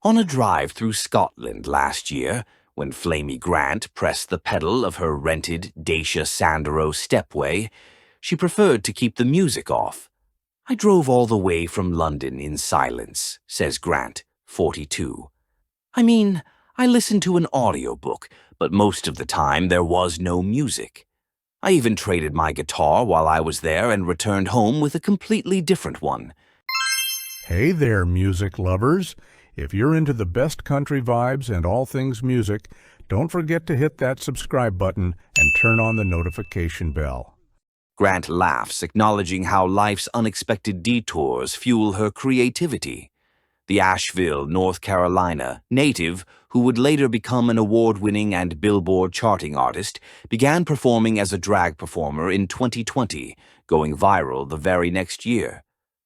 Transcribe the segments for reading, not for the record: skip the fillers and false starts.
On a drive through Scotland last year, when Flamy Grant pressed the pedal of her rented Dacia Sandero stepway, she preferred to keep the music off. "I drove all the way from London in silence," says Grant, 42. "I mean, I listened to an audiobook, but most of the time there was no music. I even traded my guitar while I was there and returned home with a completely different one." Hey there, music lovers. If you're into the best country vibes and all things music, don't forget to hit that subscribe button and turn on the notification bell. Grant laughs, acknowledging how life's unexpected detours fuel her creativity. The Asheville, North Carolina native, who would later become an award-winning and Billboard charting artist, began performing as a drag performer in 2020, going viral the very next year.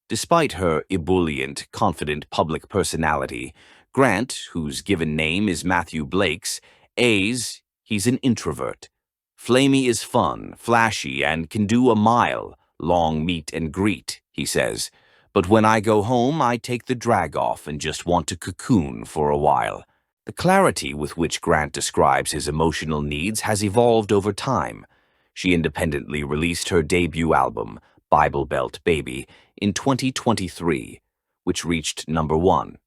Despite her ebullient, confident public personality, Grant, whose given name is Matthew Blake's, he's an introvert. "Flamy is fun, flashy, and can do a mile, long meet and greet," he says. "But when I go home, I take the drag off and just want to cocoon for a while." The clarity with which Grant describes his emotional needs has evolved over time. She independently released her debut album, Bible Belt Baby, in 2023, which reached number 1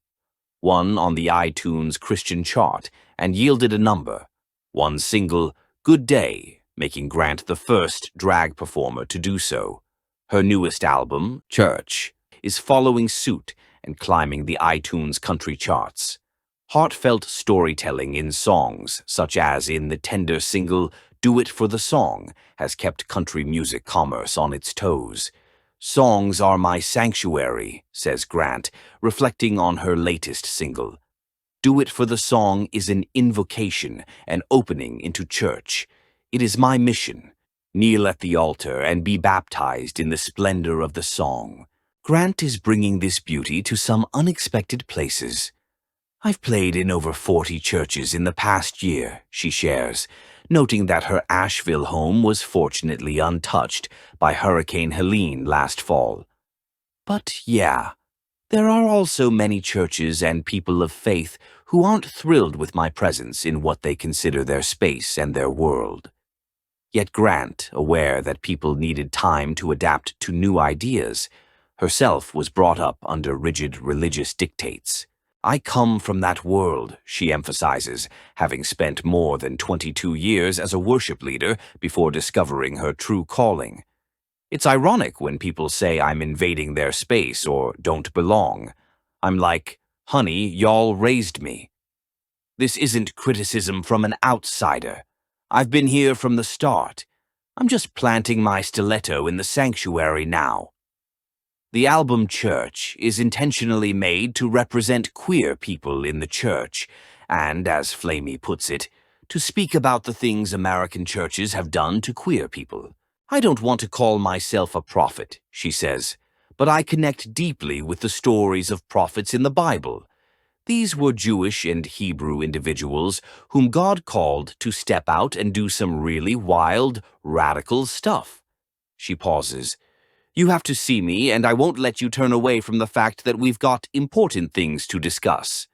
on the iTunes Christian chart and yielded a number, one single, Good Day, making Grant the first drag performer to do so. Her newest album, Church, is following suit and climbing the iTunes country charts. Heartfelt storytelling in songs, such as in the tender single Do It for the Song, has kept country music commerce on its toes. "Songs are my sanctuary," says Grant, reflecting on her latest single. "Do It for the Song is an invocation, an opening into church. It is my mission. Kneel at the altar and be baptized in the splendor of the song." Grant is bringing this beauty to some unexpected places. "I've played in over 40 churches in the past year," she shares, noting that her Asheville home was fortunately untouched by Hurricane Helene last fall. "But yeah, there are also many churches and people of faith who aren't thrilled with my presence in what they consider their space and their world." Yet Grant, aware that people needed time to adapt to new ideas, herself was brought up under rigid religious dictates. "I come from that world," she emphasizes, having spent more than 22 years as a worship leader before discovering her true calling. "It's ironic when people say I'm invading their space or don't belong. I'm like, honey, y'all raised me. This isn't criticism from an outsider. I've been here from the start. I'm just planting my stiletto in the sanctuary now." The album Church is intentionally made to represent queer people in the church and, as Flamy puts it, to speak about the things American churches have done to queer people. "I don't want to call myself a prophet," she says, "but I connect deeply with the stories of prophets in the Bible. These were Jewish and Hebrew individuals whom God called to step out and do some really wild, radical stuff." She pauses. "You have to see me, and I won't let you turn away from the fact that we've got important things to discuss."